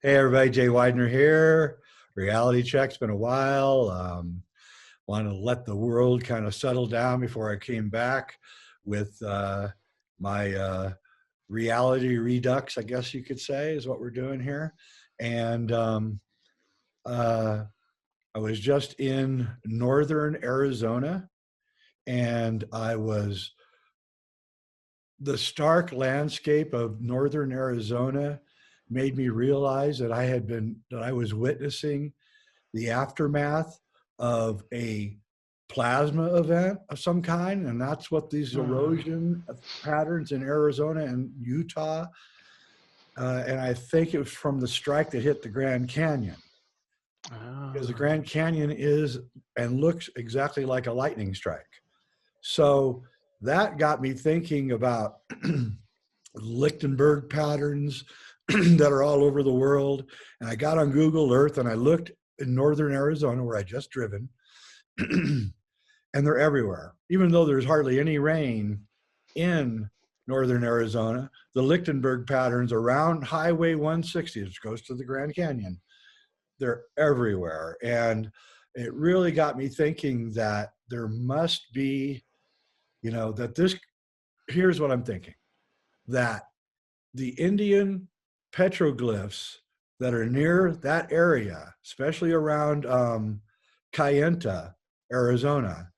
Hey everybody, Jay Weidner here. Reality check's been a while. Want to let the world kind of settle down before I came back with my reality redux, I guess you could say, is what we're doing here. And I was just in northern Arizona, and the stark landscape of northern Arizona made me realize that I was witnessing the aftermath of a plasma event of some kind, and that's what these erosion patterns in Arizona and Utah, and I think it was from the strike that hit the Grand Canyon, because the Grand Canyon is and looks exactly like a lightning strike. So that got me thinking about Lichtenberg patterns that are all over the world. And I got on Google Earth and I looked in northern Arizona, where I just driven, and they're everywhere. Even though there's hardly any rain in northern Arizona, the Lichtenberg patterns around Highway 160, which goes to the Grand Canyon, they're everywhere. And it really got me thinking that there must be, here's what I'm thinking, that the Indian petroglyphs that are near that area, especially around Kayenta, Arizona,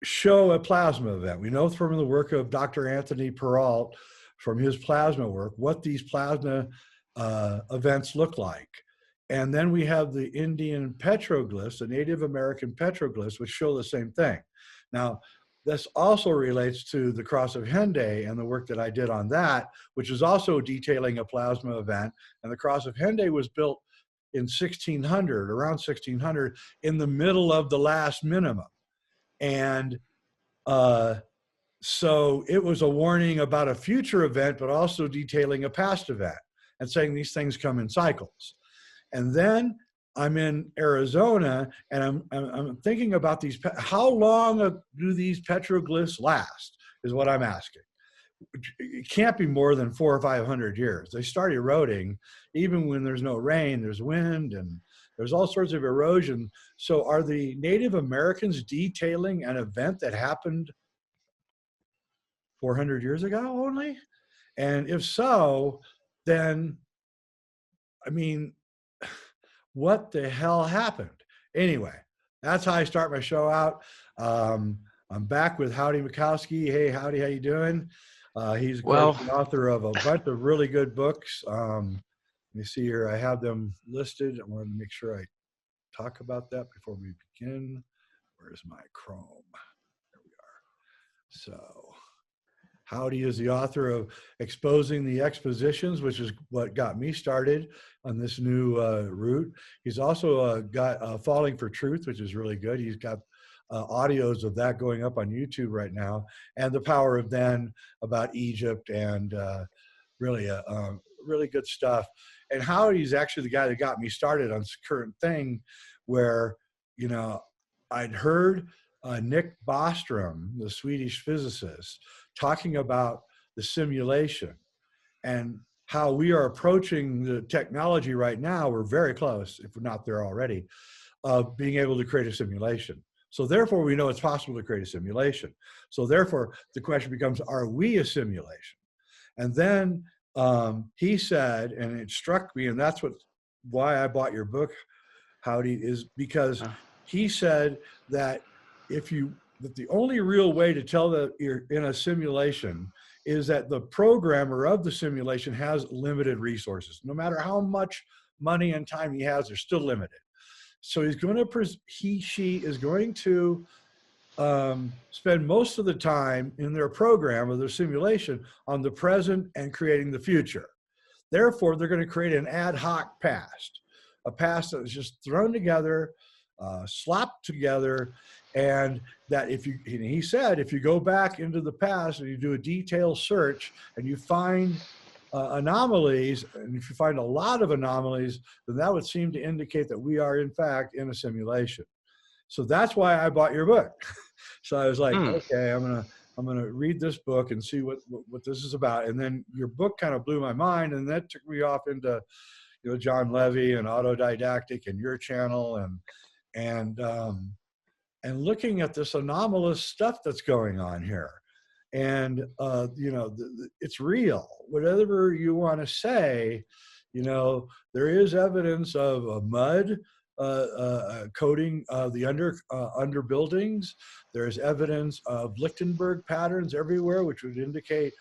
show a plasma event. We know from the work of Dr. Anthony Peralt, from his plasma work, what these plasma events look like. And then we have the Indian petroglyphs, the Native American petroglyphs, which show the same thing. Now, this also relates to the Cross of Henday and the work that I did on that, which is also detailing a plasma event. And the Cross of Henday was built in 1600, around 1600, in the middle of the last minimum. And so it was a warning about a future event, but also detailing a past event and saying these things come in cycles. And then I'm in Arizona, and I'm thinking about these. How long do these petroglyphs last? Is what I'm asking. It can't be more than 400 or 500 years. They start eroding even when there's no rain. There's wind and there's all sorts of erosion. So, are the Native Americans detailing an event that happened 400 years ago only? And if so, then I mean, what the hell happened? Anyway, that's how I start my show out. I'm back with Howdie Mickoski. Hey, Howdie, how you doing? He's the author of a bunch of really good books. Let me see here. I have them listed. I wanted to make sure I talk about that before we begin. Where's my Chrome? There we are. So Howdie is the author of Exposing the Expositions, which is what got me started on this new route. He's also got Falling for Truth, which is really good. He's got audios of that going up on YouTube right now, and The Power of Then about Egypt, and really good stuff. And Howdie's actually the guy that got me started on this current thing where, I'd heard Nick Bostrom, the Swedish physicist, talking about the simulation and how we are approaching the technology right now. We're very close, if we're not there already, of being able to create a simulation. So therefore, we know it's possible to create a simulation. So therefore, the question becomes, are we a simulation? And then he said, and it struck me, and that's why I bought your book, Howdie, is because he said that that the only real way to tell that you're in a simulation is that the programmer of the simulation has limited resources. No matter how much money and time he has, they're still limited. So she is going to spend most of the time in their program or their simulation on the present and creating the future. Therefore, they're going to create an ad hoc past, a past that is just thrown together, slapped together, and that he said, if you go back into the past and you do a detailed search and you find anomalies, and if you find a lot of anomalies, then that would seem to indicate that we are in fact in a simulation. So that's why I bought your book. So I was like, okay, I'm I'm going to read this book and see what this is about. And then your book kind of blew my mind, and that took me off into, you know, John Levy and autodidactic and your channel, and looking at this anomalous stuff that's going on here. And you know, it's real. Whatever you want to say, you know, there is evidence of a mud coating the under buildings. There's evidence of Lichtenberg patterns everywhere, which would indicate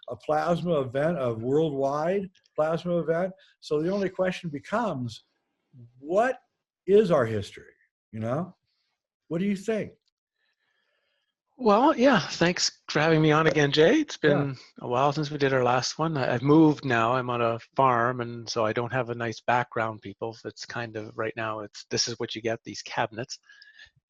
a plasma event, a worldwide plasma event. So the only question becomes, what is our history? You know, what do you think? Well, yeah, thanks for having me on again, Jay. It's Yeah. been a while since we did our last one. I've moved now. I'm on a farm, and so I don't have a nice background, people. It's kind of, right now, this is what you get, these cabinets.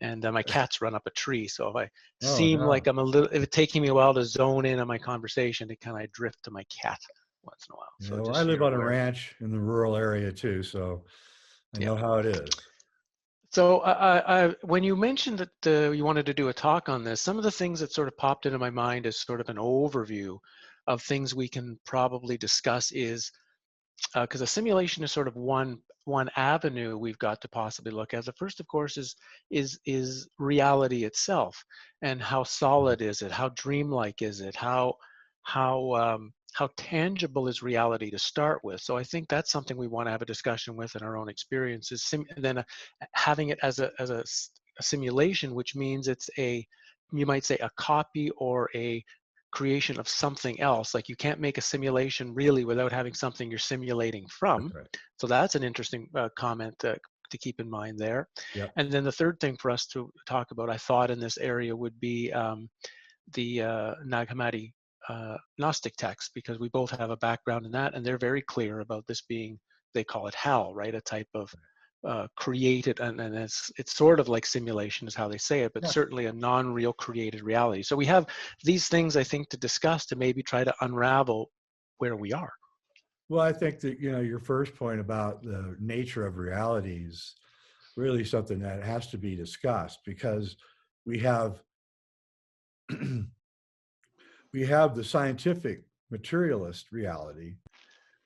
And my cats run up a tree, so if I seem like I'm if it's taking me a while to zone in on my conversation, it kind of drift to my cat once in a while. Yeah, So well, just I so live you're on a aware. ranch in the rural area too, so I know how it is. So when you mentioned that you wanted to do a talk on this, some of the things that sort of popped into my mind as sort of an overview of things we can probably discuss is, because a simulation is sort of one avenue we've got to possibly look at. The first, of course, is reality itself, and how solid is it? How dreamlike is it? How tangible is reality to start with? So I think that's something we want to have a discussion with in our own experiences. And then having it as a simulation, which means it's you might say a copy or a creation of something else. Like, you can't make a simulation really without having something you're simulating from. That's right. So that's an interesting comment to keep in mind there. Yep. And then the third thing for us to talk about, I thought, in this area would be the Nag Hammadi Gnostic texts, because we both have a background in that, and they're very clear about this being, they call it hell, right? A type of created, and it's sort of like simulation is how they say it, but certainly a non-real created reality. So we have these things, I think, to discuss, to maybe try to unravel where we are. Well, I think that, you know, your first point about the nature of reality is really something that has to be discussed, because we have we have the scientific materialist reality,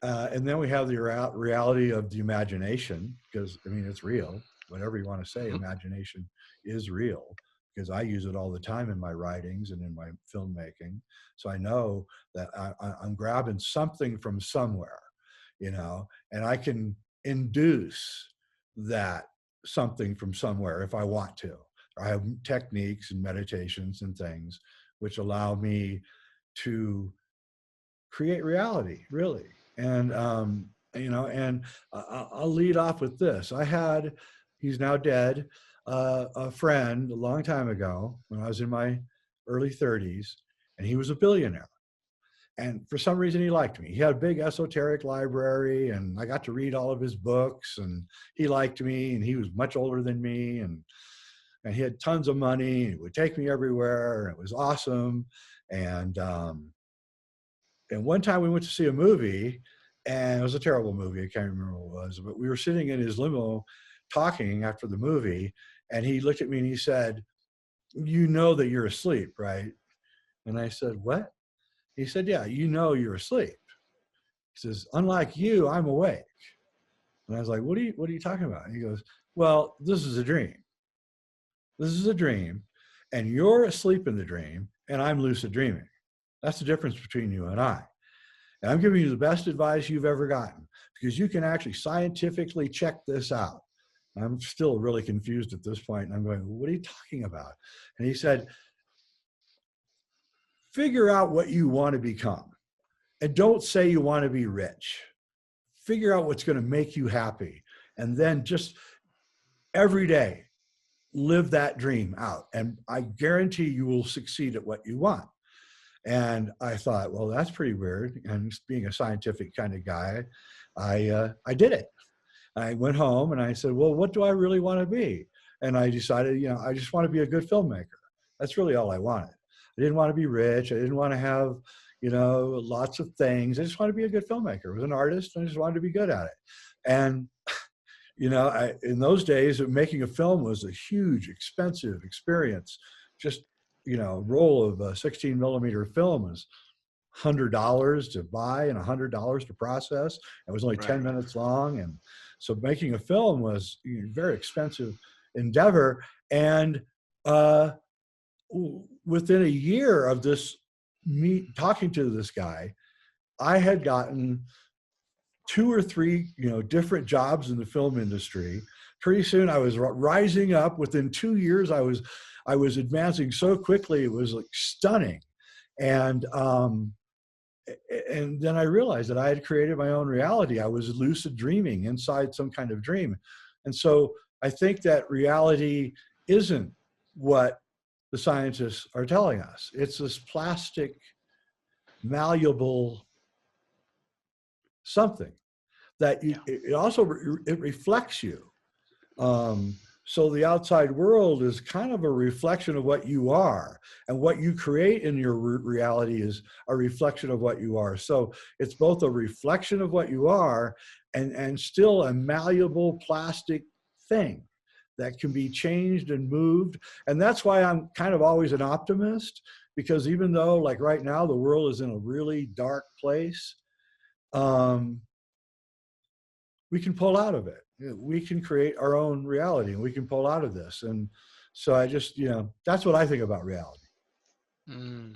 and then we have the reality of the imagination, because, I mean, it's real. Whatever you want to say, imagination is real, because I use it all the time in my writings and in my filmmaking. So I know that I'm grabbing something from somewhere, you know, and I can induce that something from somewhere if I want to. I have techniques and meditations and things which allow me to create reality, really. And you know, and I'll lead off with this. He's now dead, a friend a long time ago when I was in my early 30s, and he was a billionaire. And for some reason, he liked me. He had a big esoteric library, and I got to read all of his books, and he liked me, and he was much older than me, and he had tons of money, and he would take me everywhere, and it was awesome. And one time we went to see a movie, and it was a terrible movie. I can't remember what it was, but we were sitting in his limo talking after the movie, and he looked at me and he said, "You know that you're asleep, right?" And I said, "What?" He said, "Yeah, you know you're asleep." He says, "Unlike you, I'm awake." And I was like, what are you talking about? And he goes, "Well, this is a dream. This is a dream, and you're asleep in the dream, and I'm lucid dreaming. That's the difference between you and I. And I'm giving you the best advice you've ever gotten, because you can actually scientifically check this out." And I'm still really confused at this point, and I'm going, "What are you talking about?" And he said, "Figure out what you want to become, and don't say you want to be rich. Figure out what's going to make you happy, and then just every day live that dream out, and I guarantee you will succeed at what you want." And I thought, well, that's pretty weird. And being a scientific kind of guy, I did it. I went home and I said, well, what do I really want to be? And I decided, you know, I just want to be a good filmmaker. That's really all I wanted. I didn't want to be rich. I didn't want to have, you know, lots of things. I just wanted to be a good filmmaker. I was an artist, and I just wanted to be good at it. And you know, in those days, making a film was a huge, expensive experience. Just, roll of 16 millimeter film is $100 to buy and $100 to process. It was only Right. 10 minutes long. And so making a film was a very expensive endeavor. And within a year of me talking to this guy, I had gotten 2 or 3, different jobs in the film industry. Pretty soon I was rising up. Within 2 years, I was advancing so quickly. It was like stunning. And then I realized that I had created my own reality. I was lucid dreaming inside some kind of dream. And so I think that reality isn't what the scientists are telling us. It's this plastic, malleable something that Yeah. it also it reflects you. So the outside world is kind of a reflection of what you are, and what you create in your reality is a reflection of what you are. So it's both a reflection of what you are and still a malleable plastic thing that can be changed and moved. And that's why I'm kind of always an optimist, because even though like right now the world is in a really dark place, we can pull out of it. We can create our own reality, and we can pull out of this. And so I just, that's what I think about reality. Mm.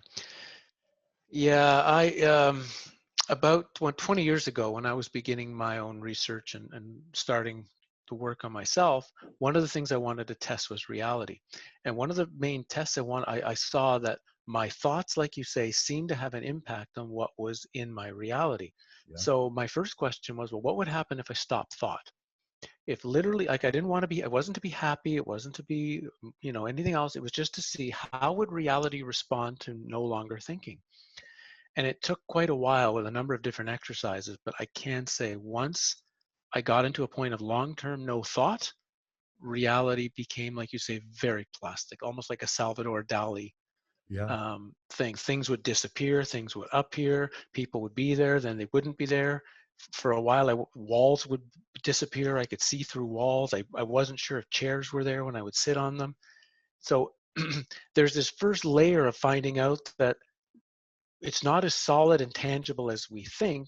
Yeah, about 20 years ago, when I was beginning my own research and starting to work on myself, one of the things I wanted to test was reality. And one of the main tests I saw that my thoughts, like you say, seemed to have an impact on what was in my reality. Yeah. So my first question was, well, what would happen if I stopped thought? If literally, like, I didn't want to be, it wasn't to be happy, it wasn't to be, anything else. It was just to see how would reality respond to no longer thinking. And it took quite a while with a number of different exercises, but I can say once I got into a point of long-term no thought, reality became, like you say, very plastic, almost like a Salvador Dali Yeah. thing. Things would disappear, things would appear, people would be there, then they wouldn't be there. For a while, walls would disappear. I could see through walls. I wasn't sure if chairs were there when I would sit on them. So there's this first layer of finding out that it's not as solid and tangible as we think.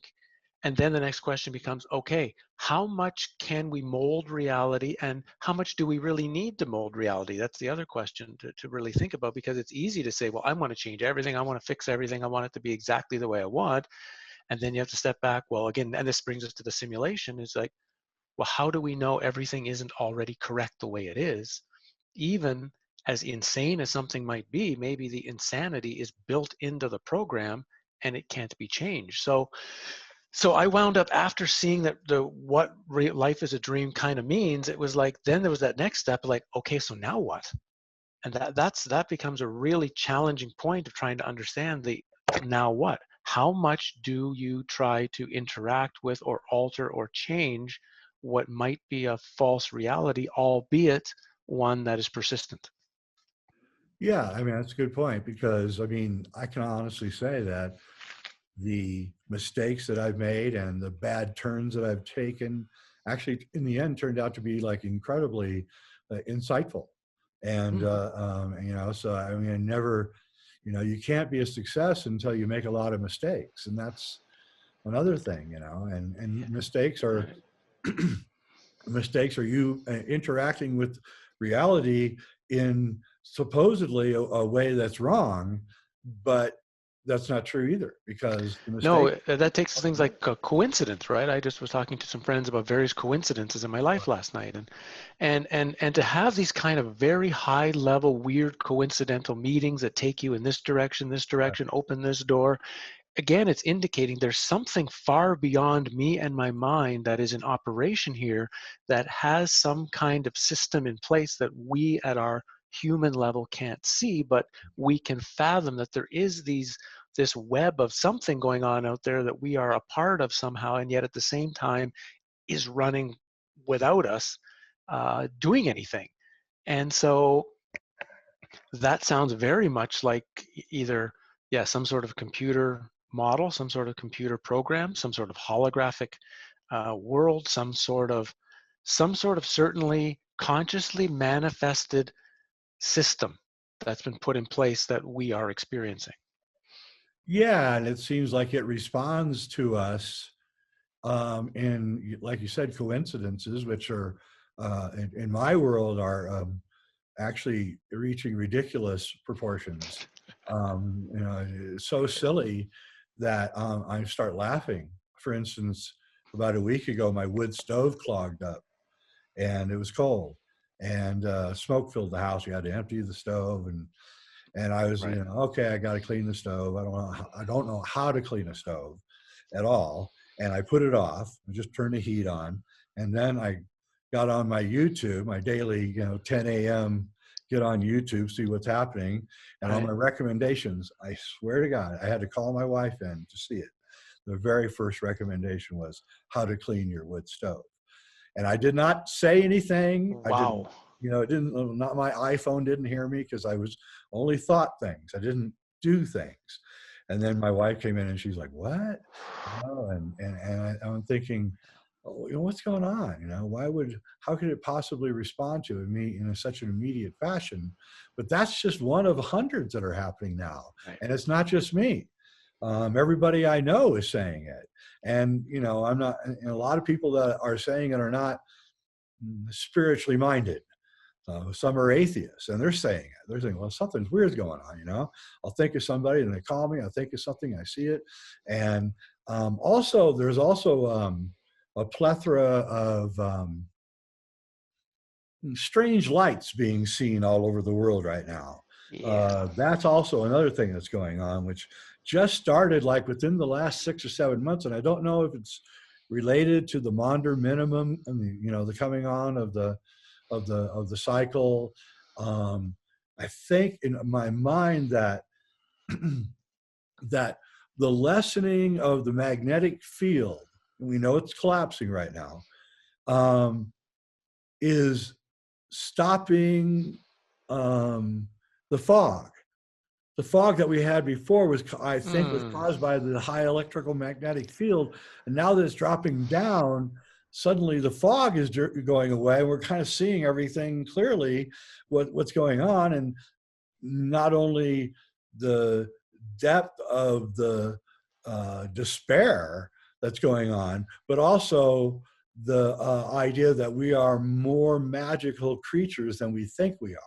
And then the next question becomes, okay, how much can we mold reality, and how much do we really need to mold reality? That's the other question to really think about, because it's easy to say, well, I want to change everything. I want to fix everything. I want it to be exactly the way I want. And then you have to step back. Well, again, and this brings us to the simulation, is like, well, how do we know everything isn't already correct the way it is? Even as insane as something might be, maybe the insanity is built into the program and it can't be changed. So I wound up, after seeing that what life is a dream kind of means, it was like, then there was that next step, like, okay, so now what? And that becomes a really challenging point of trying to understand the now what. How much do you try to interact with or alter or change what might be a false reality, albeit one that is persistent? Yeah. I mean, that's a good point, because I mean, I can honestly say that the mistakes that I've made and the bad turns that I've taken actually in the end turned out to be like incredibly insightful. And, Mm, so I mean, I never, you can't be a success until you make a lot of mistakes. And that's another thing, and right. mistakes are you interacting with reality in supposedly a way that's wrong, but that's not true either, because the No, mistake. that takes things like a coincidence, right? I just was talking to some friends about various coincidences in my life last night, and to have these kind of very high level, weird coincidental meetings that take you in this direction, open this door. Again, it's indicating there's something far beyond me and my mind that is in operation here, that has some kind of system in place that we at our human level can't see, but we can fathom that there is this web of something going on out there that we are a part of somehow, and yet at the same time is running without us doing anything. And so that sounds very much like either, yeah, some sort of computer model, some sort of computer program, some sort of holographic world, some sort of certainly consciously manifested system that's been put in place that we are experiencing. Yeah, and it seems like it responds to us in, like you said, coincidences, which are in my world are actually reaching ridiculous proportions. So silly that I start laughing. For instance, about a week ago, my wood stove clogged up, and it was cold, and smoke filled the house. We had to empty the stove, and I was, Right. okay, I got to clean the stove. I don't know how to clean a stove at all. And I put it off and just turned the heat on. And then I got on my YouTube, my daily, 10 a.m. get on YouTube, see what's happening. And on Right. my recommendations, I swear to God, I had to call my wife in to see it. The very first recommendation was how to clean your wood stove. And I did not say anything. I didn't, Wow. it didn't, not my iPhone didn't hear me because I was only thought things. I didn't do things. And then my wife came in and she's like, what? I'm thinking, oh, what's going on? How could it possibly respond to me in such an immediate fashion? But that's just one of hundreds that are happening now. Right. And it's not just me. Everybody I know is saying it. And, I'm not, and a lot of people that are saying it are not spiritually minded. Some are atheists and they're saying it. They're saying, well, something's weird going on. I'll think of somebody and they call me. I think of something, I see it. And there's also a plethora of strange lights being seen all over the world right now. Yeah. That's also another thing that's going on, which just started like within the last 6 or 7 months. And I don't know if it's related to the Maunder minimum and the coming on of the cycle. I think in my mind that that the lessening of the magnetic field, and we know it's collapsing right now, is stopping the fog. The fog that we had before was, I think, was caused by the high electrical magnetic field. And now that it's dropping down, suddenly the fog is going away. We're kind of seeing everything clearly, what's going on. And not only the depth of the despair that's going on, but also the idea that we are more magical creatures than we think we are.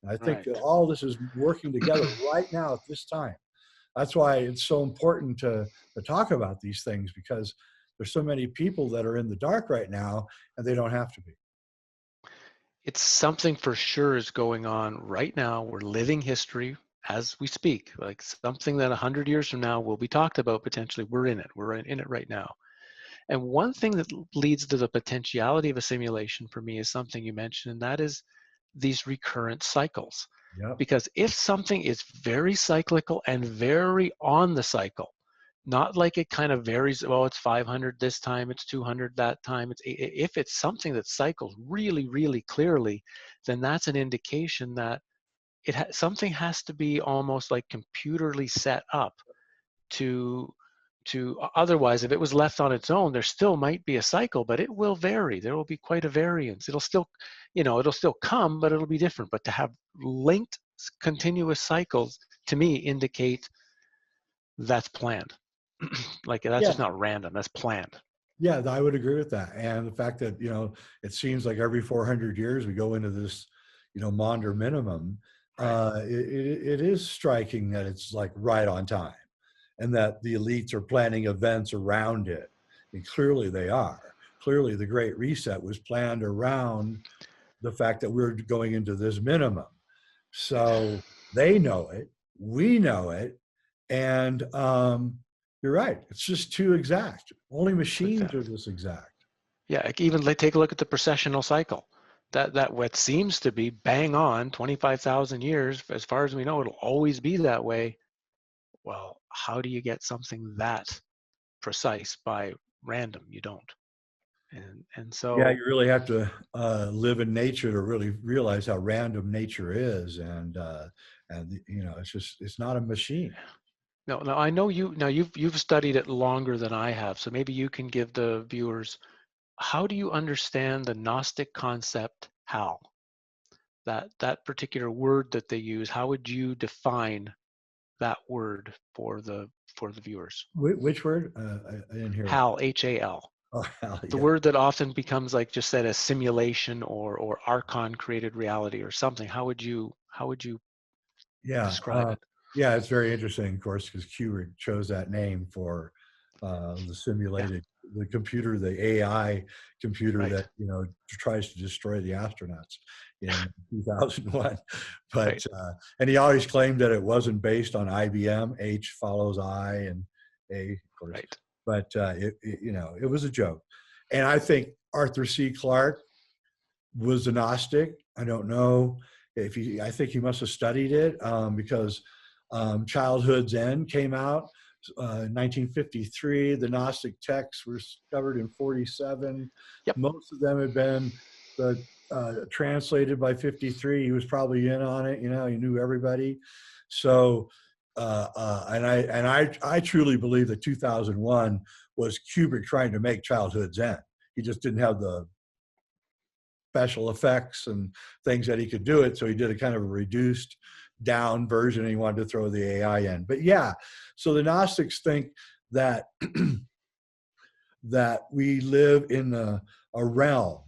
And I think Right. that all this is working together right now at this time. That's why it's so important to talk about these things, because there's so many people that are in the dark right now and they don't have to be. It's something for sure is going on right now. We're living history as we speak, like something that 100 years from now will be talked about potentially. We're in it. We're in it right now. And one thing that leads to the potentiality of a simulation for me is something you mentioned, and that is these recurrent cycles. Yep. Because if something is very cyclical and very on the cycle, not like it kind of varies, well, it's 500 this time, it's 200 that time. If it's something that cycles really, really clearly, then that's an indication that something has to be almost like computerly set up to otherwise, if it was left on its own, there still might be a cycle, but it will vary. There will be quite a variance. It'll still come, but it'll be different. But to have linked continuous cycles, to me, indicate that's planned. Like that's Yeah. just not random, that's planned. Yeah, I would agree with that. And the fact that, it seems like every 400 years we go into this, Maunder minimum, Right. it is striking that it's like right on time and that the elites are planning events around it. And clearly they are. Clearly the Great Reset was planned around the fact that we're going into this minimum. So they know it, we know it, and you're right. It's just too exact. Only machines are this exact. Yeah, like even take a look at the precessional cycle. That what seems to be bang on 25,000 years, as far as we know, it'll always be that way. Well, how do you get something that precise by random? You don't. And Yeah, so you really have to live in nature to really realize how random nature is, and it's not a machine. no, now I know you've studied it longer than I have, so maybe you can give the viewers, how do you understand the Gnostic concept? How? that particular word that they use, how would you define that word for the viewers? Which word? I didn't hear it. HAL, H-A-L. Oh, hell The yeah. word that often becomes like just said a simulation or archon created reality or something. How would you Yeah. describe it? Yeah, it's very interesting, of course, because Kubrick chose that name for the Yeah, simulated, the computer, the AI computer right, that, tries to destroy the astronauts in 2001. right, But, and he always claimed that it wasn't based on IBM. H follows I and A, of course. right. But, it was a joke. And I think Arthur C. Clarke was a Gnostic. I don't know if he, I think he must have studied it because Childhood's End came out in 1953. The Gnostic texts were discovered in 47. Yep. Most of them had been translated by 53. He was probably in on it. He knew everybody. So, I truly believe that 2001 was Kubrick trying to make Childhood's End. He just didn't have the special effects and things that he could do it. So he did a kind of a reduced down version and he wanted to throw the AI in. But yeah, so the Gnostics think that that we live in a realm,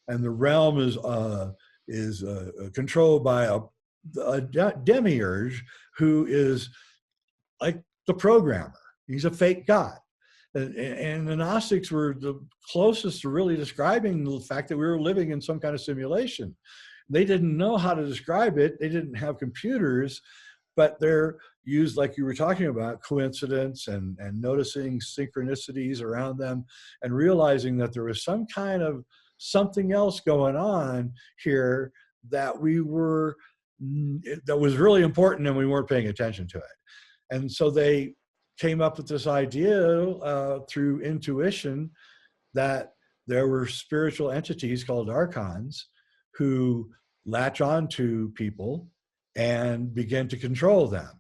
and the realm is controlled by a demiurge who is like the programmer. He's a fake god. And the Gnostics were the closest to really describing the fact that we were living in some kind of simulation. They didn't know how to describe it. They didn't have computers, but they're used, like you were talking about, coincidence and noticing synchronicities around them and realizing that there was some kind of something else going on here that that was really important and we weren't paying attention to it. And so they came up with this idea through intuition that there were spiritual entities called archons who latch on to people and begin to control them.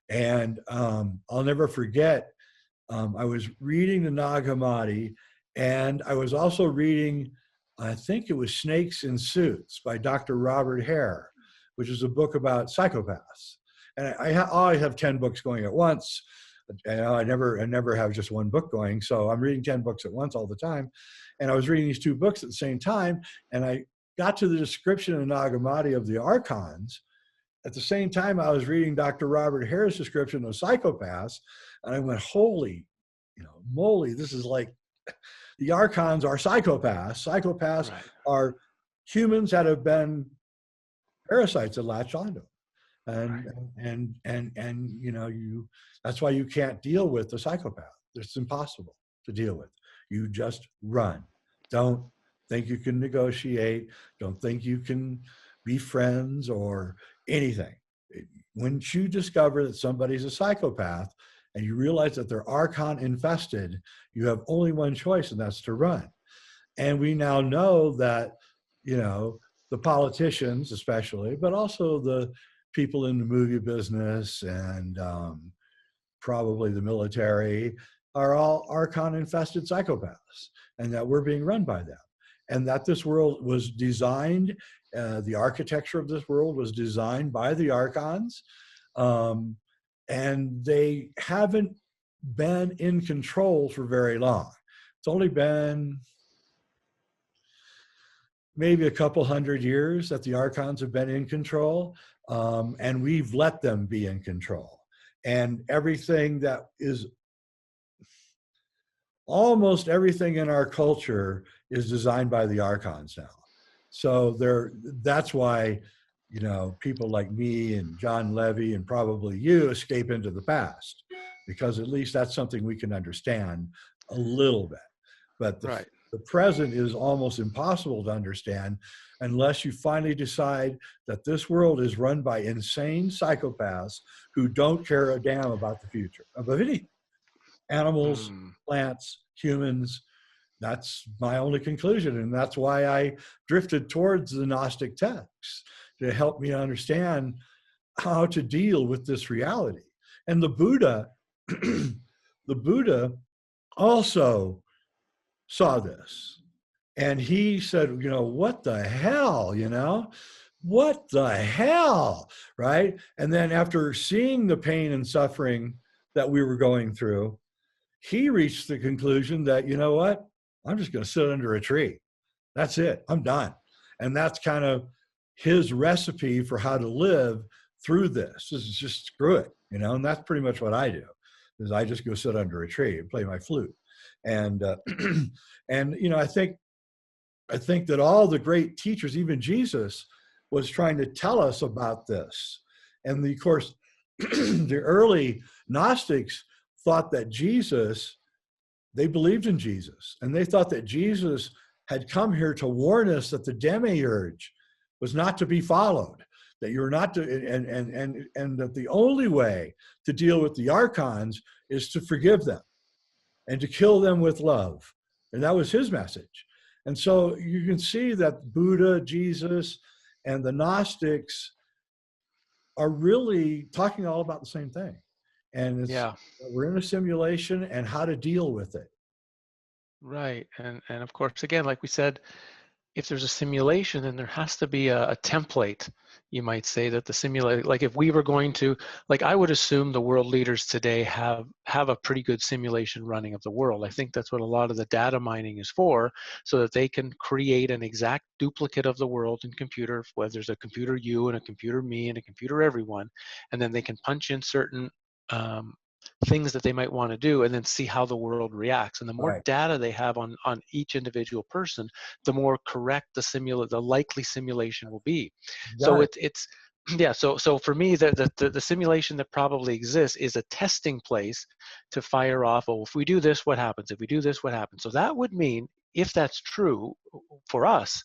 And I'll never forget, I was reading the Nag Hammadi, and I was also reading, I think it was Snakes in Suits by Dr. Robert Hare, which is a book about psychopaths. And I always have 10 books going at once. I never have just one book going. So I'm reading 10 books at once all the time. And I was reading these two books at the same time. And I got to the description in Nag Hammadi of the archons. At the same time, I was reading Dr. Robert Hare's description of psychopaths. And I went, holy, moly, this is like, the archons are psychopaths. Psychopaths Right. are humans that have been parasites that latch onto them. And that's why you can't deal with the psychopath. It's impossible to deal with. You just run. Don't think you can negotiate. Don't think you can be friends or anything. Once you discover that somebody's a psychopath and you realize that they're archon infested, you have only one choice, and that's to run. And we now know that, the politicians especially, but also the people in the movie business and probably the military are all archon-infested psychopaths, and that we're being run by them. And that this world was designed, the architecture of this world was designed by the archons, and they haven't been in control for very long. It's only been maybe a couple hundred years that the archons have been in control, and we've let them be in control. And everything that is, almost everything in our culture is designed by the archons now. So that's why, people like me and John Levy and probably you escape into the past, because at least that's something we can understand a little bit. But Right. the present is almost impossible to understand unless you finally decide that this world is run by insane psychopaths who don't care a damn about the future of anything. Animals, plants, humans. That's my only conclusion. And that's why I drifted towards the Gnostic texts, to help me understand how to deal with this reality. And the Buddha, the Buddha also saw this. And he said, what the hell, what the hell, right? And then after seeing the pain and suffering that we were going through, he reached the conclusion that, you know what, I'm just going to sit under a tree. That's it. I'm done. And that's kind of his recipe for how to live through this. This is just screw it, you know. And that's pretty much what I do. Is I just go sit under a tree and play my flute. And and you know, I think that all the great teachers, even Jesus, was trying to tell us about this. And of course, the early Gnostics thought that Jesus, they believed in Jesus, and they thought that Jesus had come here to warn us that the demiurge was not to be followed, that you're not to, and that the only way to deal with the archons is to forgive them and to kill them with love. And that was his message. And so you can see that Buddha, Jesus, and the Gnostics are really talking all about the same thing. And it's, Yeah. we're in a simulation and how to deal with it. Right. And of course, again, like we said, if there's a simulation, then there has to be a template, you might say, that the simulate, like if we were going to, like I would assume the world leaders today have a pretty good simulation running of the world. I think that's what a lot of the data mining is for, so that they can create an exact duplicate of the world in computer, whether there's a computer you and a computer me and a computer everyone, and then they can punch in certain things that they might want to do and then see how the world reacts. And the more Right. data they have on each individual person, the more correct the likely simulation will be. So it's yeah, so for me, the simulation that probably exists is a testing place to fire off, oh, if we do this, what happens? If we do this, what happens? So that would mean, if that's true for us,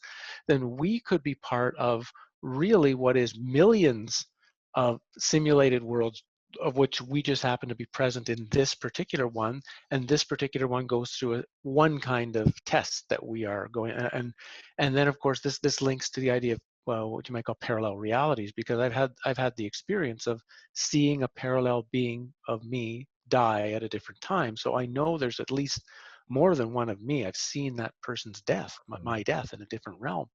then we could be part of really what is millions of simulated worlds, of which we just happen to be present in this particular one, and this particular one goes through one kind of test that we are going, and then of course this links to the idea of, well, what you might call parallel realities, because I've had the experience of seeing a parallel being of me die at a different time, so I know there's at least more than one of me. I've seen that person's death, my death, in a different realm.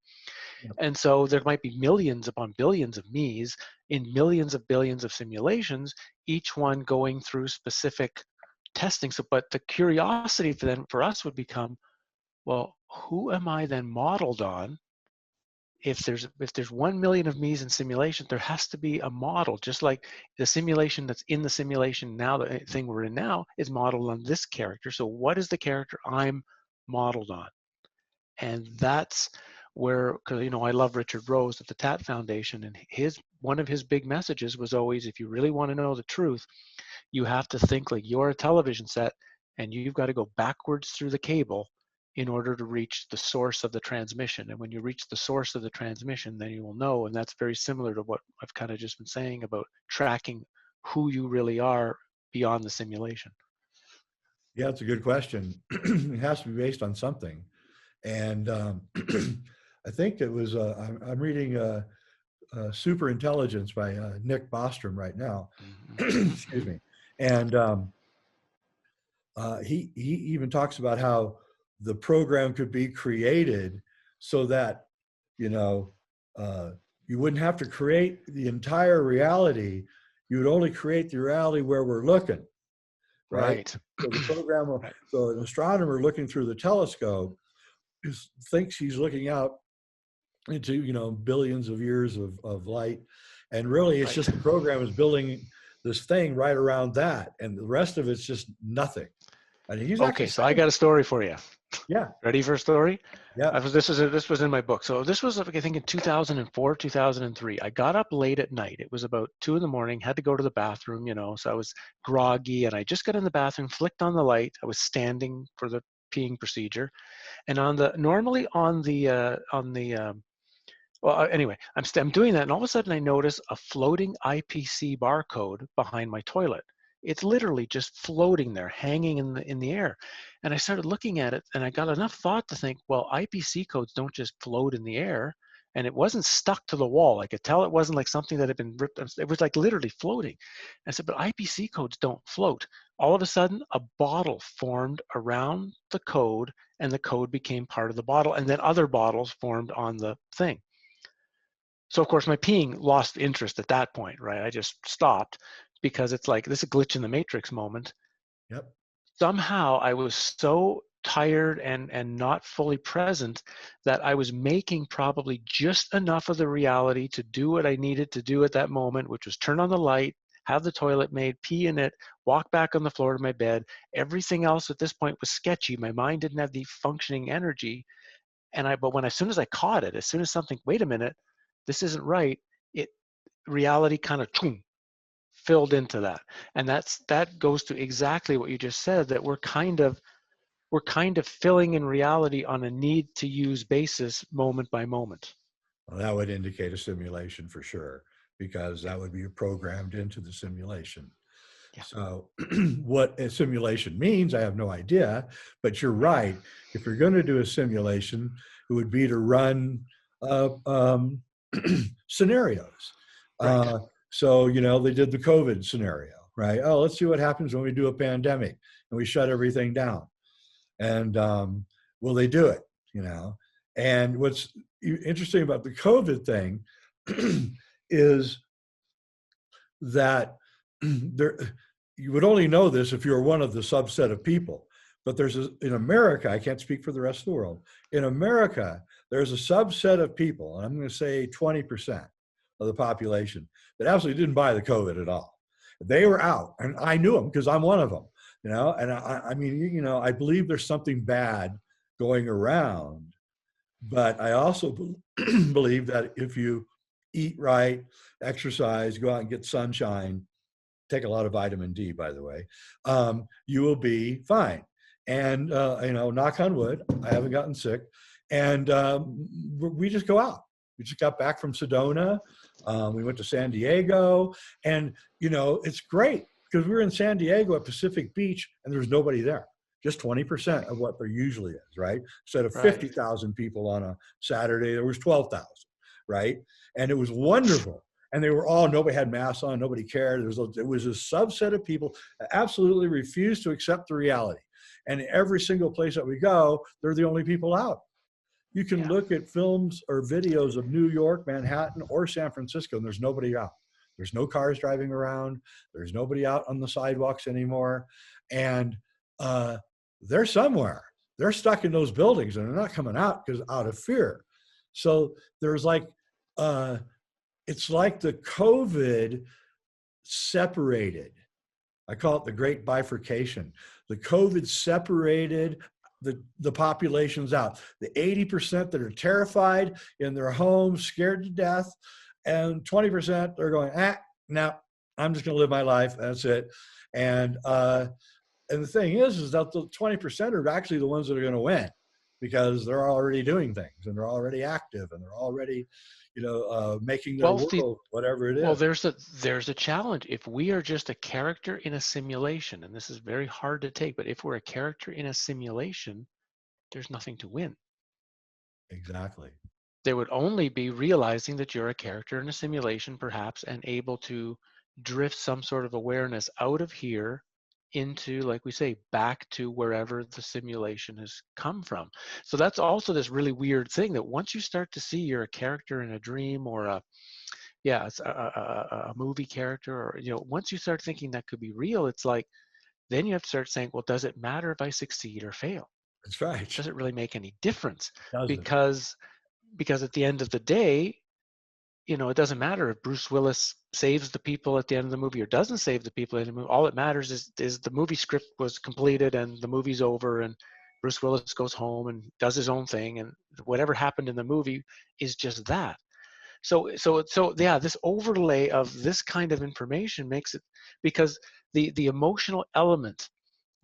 And so there might be millions upon billions of me's in millions of billions of simulations, each one going through specific testing. So, but the curiosity for us would become, well, who am I then modeled on? If there's 1 million of me's in simulation, there has to be a model, just like the simulation that's in the simulation now, the thing we're in now is modeled on this character. So what is the character I'm modeled on? And that's where, because you know, I love Richard Rose at the TAT Foundation, and one of his big messages was always, if you really want to know the truth, you have to think like you're a television set, and you've got to go backwards through the cable in order to reach the source of the transmission. And when you reach the source of the transmission, then you will know. And that's very similar to what I've kind of just been saying about tracking who you really are beyond the simulation. Yeah, it's a good question. It has to be based on something. And I think it was, I'm reading Super Intelligence by Nick Bostrom right now. Excuse me. And he even talks about how the program could be created so that, you know, you wouldn't have to create the entire reality. You would only create the reality where we're looking, right? So the program, Right. so an astronomer looking through the telescope thinks he's looking out into, you know, billions of years of light, and really it's just the program is building this thing right around that, and the rest of it's just nothing. And he's Okay, so I got a story for you. Yeah. Ready for a story? Yeah. This was in my book. So this was, I think, in 2004, 2003. I got up late at night. It was about 2 a.m, had to go to the bathroom, you know, so I was groggy, and I just got in the bathroom, flicked on the light. I was standing for the peeing procedure. And well, anyway, I'm doing that, and all of a sudden I notice a floating IPC barcode behind my toilet. It's literally just floating there, hanging in the air. And I started looking at it, and I got enough thought to think, well, IPC codes don't just float in the air, and it wasn't stuck to the wall. I could tell it wasn't like something that had been ripped. It was like literally floating. I said, but IPC codes don't float. All of a sudden, a bottle formed around the code, and the code became part of the bottle, and then other bottles formed on the thing. So of course my peeing lost interest at that point, right? I just stopped because it's like this is a glitch in the matrix moment. Yep. Somehow I was so tired and not fully present that I was making probably just enough of the reality to do what I needed to do at that moment, which was turn on the light, have the toilet made, pee in it, walk back on the floor to my bed. Everything else at this point was sketchy. My mind didn't have the functioning energy. But when, as soon as I caught it, as soon as something, wait a minute, this isn't right, it, reality kind of filled into that. And that goes to exactly what you just said, that we're kind of filling in reality on a need to use basis moment by moment. Well, that would indicate a simulation for sure, because that would be programmed into the simulation. Yeah. So what a simulation means, I have no idea, but you're right. If you're going to do a simulation, it would be to run scenarios. Right. So, they did the COVID scenario, right? Oh, let's see what happens when we do a pandemic and we shut everything down. And will they do it? And what's interesting about the COVID thing is that there, you would only know this if you were one of the subset of people. But in America, I can't speak for the rest of the world. In America, there's a subset of people, and I'm going to say 20% of the population, that absolutely didn't buy the COVID at all. They were out, and I knew them because I'm one of them. And I mean, I believe there's something bad going around, but I also believe that if you eat right, exercise, go out and get sunshine, take a lot of vitamin D, by the way, you will be fine. And, knock on wood, I haven't gotten sick. And we just go out. We just got back from Sedona. We went to San Diego. And, it's great because we were in San Diego at Pacific Beach and there was nobody there. Just 20% of what there usually is, right? Instead of 50,000 people on a Saturday, there was 12,000, right? And it was wonderful. And they were all, nobody had masks on, nobody cared. It was a subset of people that absolutely refused to accept the reality. And every single place that we go, they're the only people out. You can look at films or videos of New York, Manhattan, or San Francisco, and there's nobody out. There's no cars driving around. There's nobody out on the sidewalks anymore. And they're somewhere. They're stuck in those buildings and they're not coming out because out of fear. So there's it's like the COVID separated. I call it the great bifurcation. The COVID separated the populations out. The 80% that are terrified in their homes, scared to death, and 20% they're going, no, I'm just going to live my life. That's it. And the thing is that the 20% are actually the ones that are going to win because they're already doing things and they're already active and they're already, making their world whatever it is. Well, there's a challenge. If we are just a character in a simulation, and this is very hard to take, but if we're a character in a simulation, there's nothing to win. Exactly. There would only be realizing that you're a character in a simulation, perhaps, and able to drift some sort of awareness out of here into, like we say, back to wherever the simulation has come from. So that's also this really weird thing that once you start to see you're a character in a dream or it's a movie character, or once you start thinking that could be real, it's like then you have to start saying, well, does it matter if I succeed or fail? That's right. Does it really make any difference? Doesn't. Because at the end of the day, it doesn't matter if Bruce Willis saves the people at the end of the movie or doesn't save the people in the movie. All that matters is the movie script was completed and the movie's over and Bruce Willis goes home and does his own thing, and whatever happened in the movie is just that. So yeah, this overlay of this kind of information makes it, because the emotional element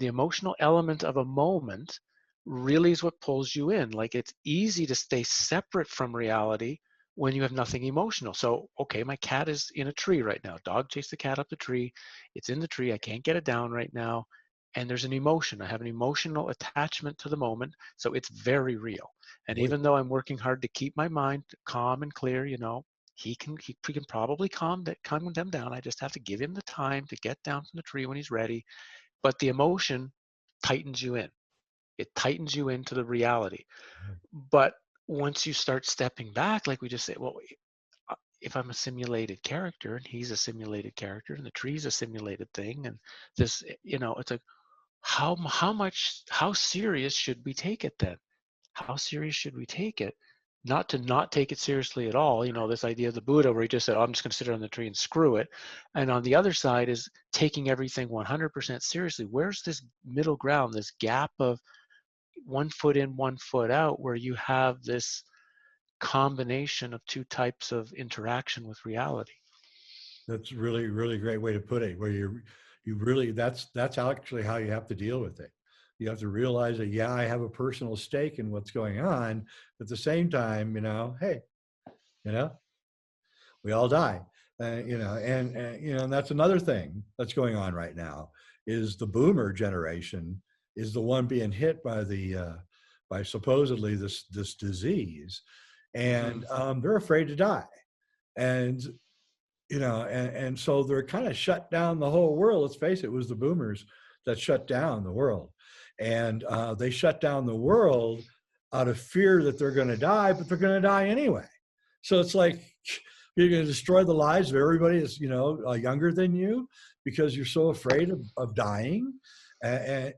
of a moment really is what pulls you in. Like, it's easy to stay separate from reality when you have nothing emotional. So, okay, my cat is in a tree right now. Dog chased the cat up the tree. It's in the tree. I can't get it down right now. And there's an emotion. I have an emotional attachment to the moment. So it's very real. And even though I'm working hard to keep my mind calm and clear, he can probably calm them down. I just have to give him the time to get down from the tree when he's ready. But the emotion tightens you in. It tightens you into the reality. But once you start stepping back, like we just said, well, if I'm a simulated character and he's a simulated character and the tree's a simulated thing, and this, it's like, how serious should we take it then? How serious should we take it? Not to not take it seriously at all. This idea of the Buddha where he just said, oh, I'm just going to sit on the tree and screw it. And on the other side is taking everything 100% seriously. Where's this middle ground, this gap of 1 foot in, 1 foot out, where you have this combination of two types of interaction with reality? That's really, really great way to put it, where you really, that's actually how you have to deal with it. You have to realize that, yeah, I have a personal stake in what's going on. But at the same time, hey, we all die. And that's another thing that's going on right now, is the boomer generation is the one being hit by by supposedly this disease, and they're afraid to die, and and so they're kind of shut down the whole world. Let's face it, it was the boomers that shut down the world, and they shut down the world out of fear that they're going to die, but they're going to die anyway. So it's like, you're going to destroy the lives of everybody that's younger than you because you're so afraid of dying, and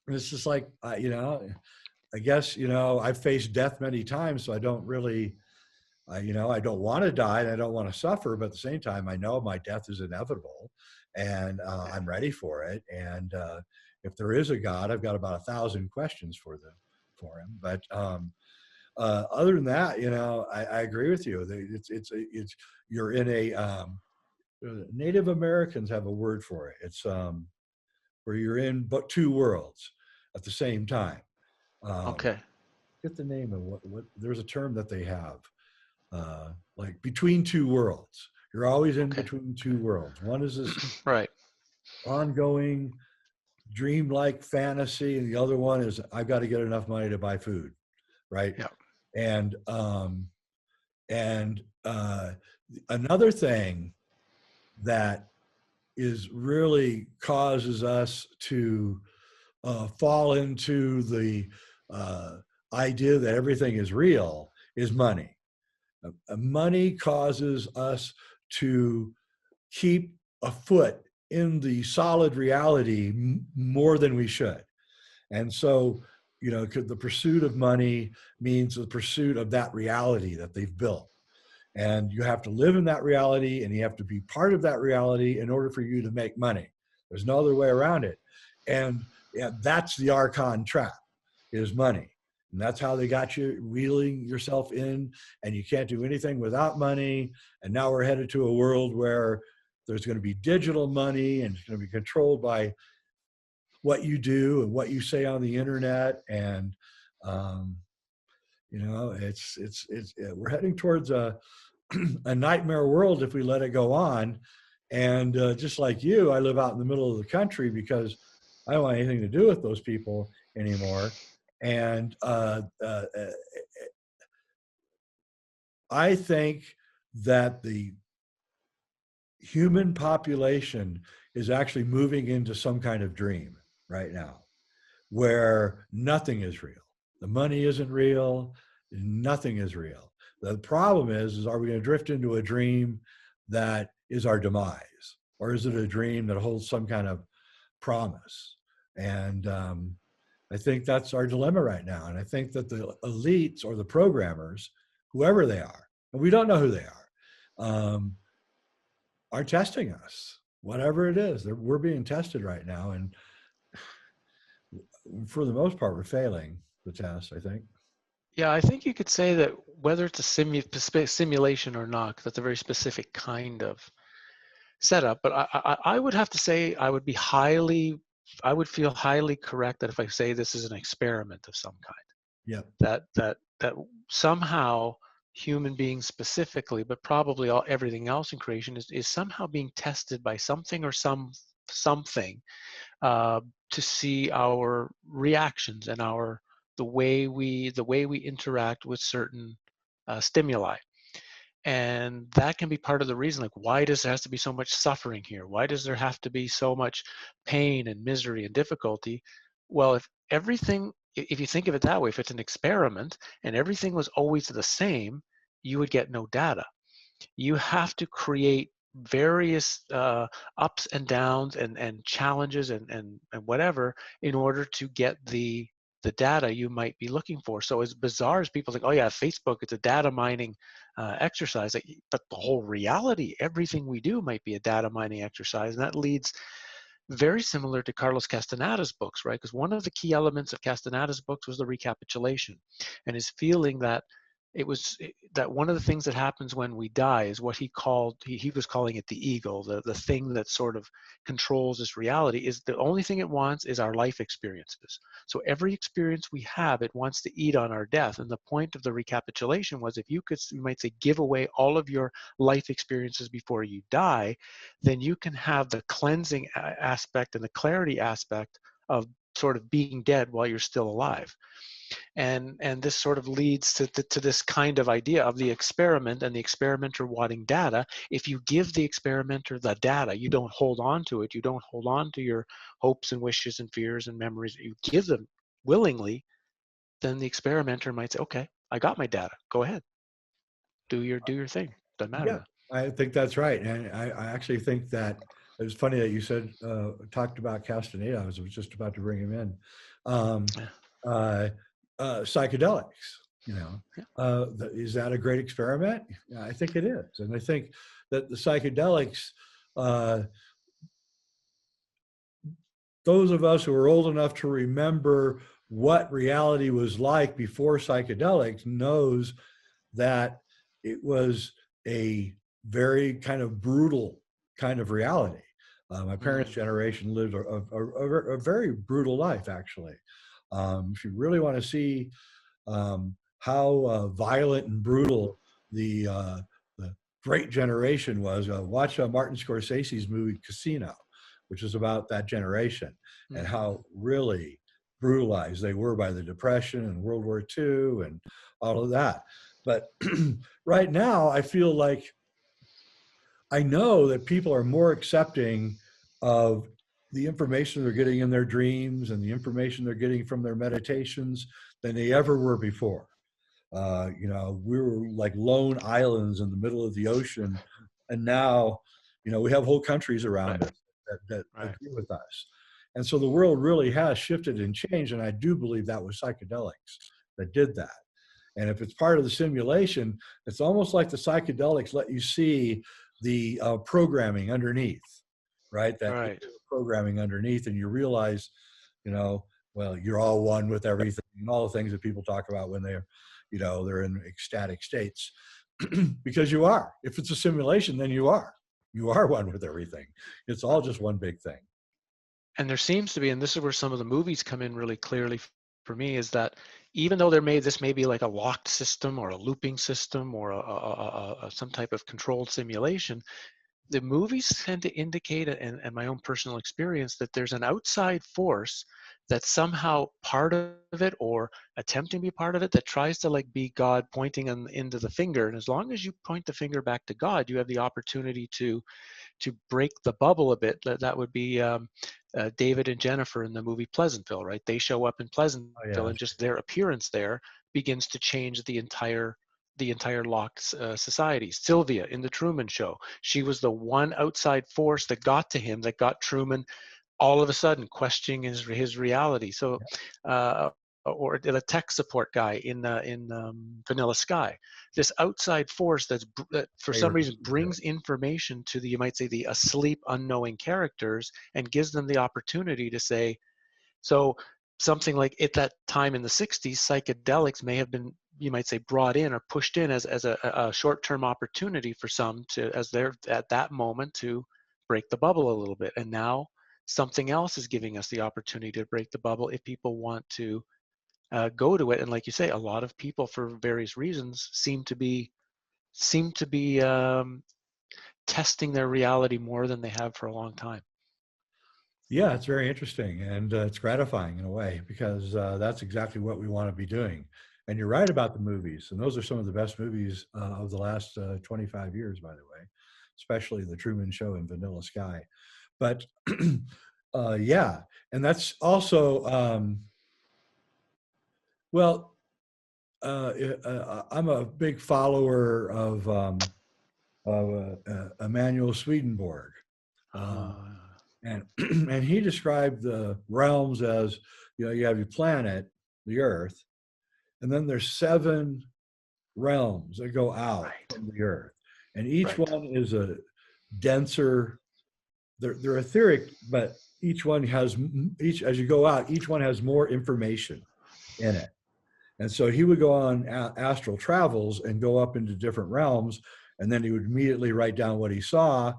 it's just like, I guess I've faced death many times, so I don't really, I don't want to die and I don't want to suffer, but at the same time, I know my death is inevitable, and I'm ready for it. And if there is a God, I've got about 1,000 questions for him. But other than that, I agree with you. It's you're in a Native Americans have a word for it. It's where you're in but two worlds at the same time. Okay. Get the name of what there's a term that they have, like between two worlds. You're always in between two worlds. One is this right, ongoing dreamlike fantasy, and the other one is, I've got to get enough money to buy food, right? Yeah. And another thing that is really causes us to fall into the idea that everything is real is money. Money causes us to keep a foot in the solid reality more than we should. And so, the pursuit of money means the pursuit of that reality that they've built. And you have to live in that reality, and you have to be part of that reality in order for you to make money. There's no other way around it. And that's the Archon trap, is money. And that's how they got you wheeling yourself in, and you can't do anything without money. And now we're headed to a world where there's going to be digital money, and it's going to be controlled by what you do and what you say on the internet. And, we're heading towards a nightmare world if we let it go on. And just like you, I live out in the middle of the country because I don't want anything to do with those people anymore. And I think that the human population is actually moving into some kind of dream right now, where nothing is real. The money isn't real. Nothing is real. The problem is are we going to drift into a dream that is our demise? Or is it a dream that holds some kind of promise? And I think that's our dilemma right now. And I think that the elites or the programmers, whoever they are, and we don't know who they are testing us, whatever it is. We're being tested right now. And for the most part, we're failing the test, I think. Yeah, I think you could say that whether it's a simulation or not, that's a very specific kind of setup. But I would have to say I would feel highly correct that if I say this is an experiment of some kind. Yeah. That somehow human beings specifically, but probably everything else in creation is somehow being tested by something or something to see our reactions and the way we interact with certain stimuli. And that can be part of the reason, like, why does there have to be so much suffering here? Why does there have to be so much pain and misery and difficulty? Well, if everything if you think of it that way, if it's an experiment and everything was always the same, you would get no data. You have to create various ups and downs and challenges and whatever in order to get the data you might be looking for. So as bizarre as people think, oh yeah, Facebook, it's a data mining exercise, like, but the whole reality, everything we do might be a data mining exercise. And that leads very similar to Carlos Castaneda's books, right? Because one of the key elements of Castaneda's books was the recapitulation, and his feeling that that one of the things that happens when we die is what he called, he was calling it the ego, the thing that sort of controls this reality, is the only thing it wants is our life experiences. So every experience we have, it wants to eat on our death. And the point of the recapitulation was, if you could, you might say, give away all of your life experiences before you die, then you can have the cleansing aspect and the clarity aspect of sort of being dead while you're still alive. And this sort of leads to this kind of idea of the experiment and the experimenter wanting data. If you give the experimenter the data, you don't hold on to it, you don't hold on to your hopes and wishes and fears and memories, you give them willingly, then the experimenter might say, okay, I got my data, go ahead, do your thing, doesn't matter Yeah, now. I think that's right. And I actually think that it was funny that you said, talked about Castaneda. I was just about to bring him in. Um, Yeah. uh, Psychedelics, you know, Yeah. is that a great experiment? Yeah, I think it is. And I think that the psychedelics, uh, those of us who are old enough to remember what reality was like before psychedelics knows that it was a very kind of brutal kind of reality. My parents' Mm. generation lived a very brutal life, actually. If you really want to see how violent and brutal the great generation was, watch Martin Scorsese's movie Casino, which is about that generation and Mm. how really brutalized they were by the Depression and World War II and all of that. But right now, I feel like I know that people are more accepting of the information they're getting in their dreams and the information they're getting from their meditations than they ever were before. We were like lone islands in the middle of the ocean, and now, we have whole countries Right. around us that Right. agree with us. And so the world really has shifted and changed, and I do believe that was psychedelics that did that. And if it's part of the simulation, it's almost like the psychedelics let you see the programming underneath, right? That Right. programming underneath, and you realize, you know, well, you're all one with everything, and all the things that people talk about when they're in ecstatic states, because you are. If it's a simulation, then you are. You are one with everything. It's all just one big thing. And there seems to be, and this is where some of the movies come in really clearly for me, is that even though this may be like a locked system or a looping system or some type of controlled simulation, the movies tend to indicate, and my own personal experience, that there's an outside force that's somehow part of it or attempting to be part of it, that tries to like be God pointing into the finger. And as long as you point the finger back to God, you have the opportunity to break the bubble a bit. That would be David and Jennifer in the movie Pleasantville, right? They show up in Oh Pleasantville, yeah. and just their appearance there begins to change the entire locked society. Sylvia in the Truman Show, she was the one outside force that got to him, that got Truman all of a sudden questioning his reality. So, uh, or the tech support guy in Vanilla Sky, this outside force that for some reason brings information to you might say the asleep, unknowing characters, and gives them the opportunity to say, so something like at that time in the 60s, psychedelics may have been, you might say, brought in or pushed in as a short-term opportunity for some to, as they're at that moment, to break the bubble a little bit. And now something else is giving us the opportunity to break the bubble if people want to go to it. And like you say, a lot of people, for various reasons, seem to be testing their reality more than they have for a long time. Yeah, it's very interesting, and it's gratifying in a way, because that's exactly what we want to be doing. And you're right about the movies, and those are some of the best movies of the last 25 years, by the way, especially The Truman Show and Vanilla Sky. But yeah, and that's also Well, I'm a big follower of Emanuel Swedenborg. Um, Ah, and and he described the realms as, you have your planet, the Earth, and then there's 7 realms that go out right, from the Earth, and each right. one is a denser. They're etheric, but each one has each as you go out, each one has more information in it. And so he would go on astral travels and go up into different realms, and then he would immediately write down what he saw.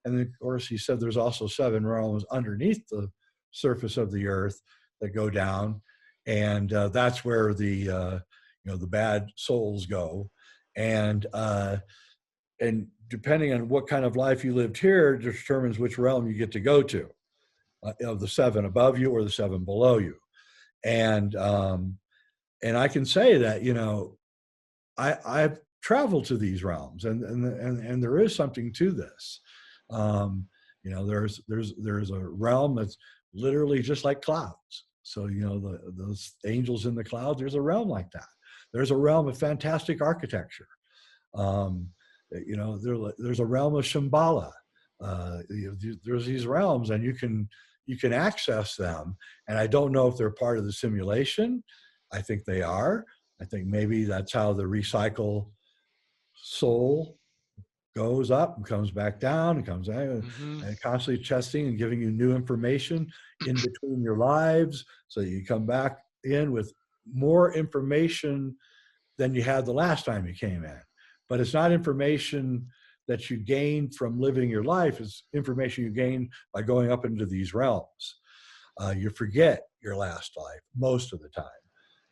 And then, of course, he said there's also 7 realms underneath the surface of the earth that go down, and that's where the bad souls go. And depending on what kind of life you lived here determines which realm you get to go to, of the 7 above you or the 7 below you. And and I can say that, I've traveled to these realms, and there is something to this. There's a realm that's literally just like clouds. So those angels in the clouds. There's a realm like that. There's a realm of fantastic architecture. Um, there's a realm of Shambhala. There's these realms, and you can access them. And I don't know if they're part of the simulation. I think they are. I think maybe that's how the recycle soul goes up and comes back down and comes out, Hmm. and constantly testing and giving you new information in between your lives, so you come back in with more information than you had the last time you came in. But it's not information that you gain from living your life. It's information you gain by going up into these realms. You forget your last life most of the time.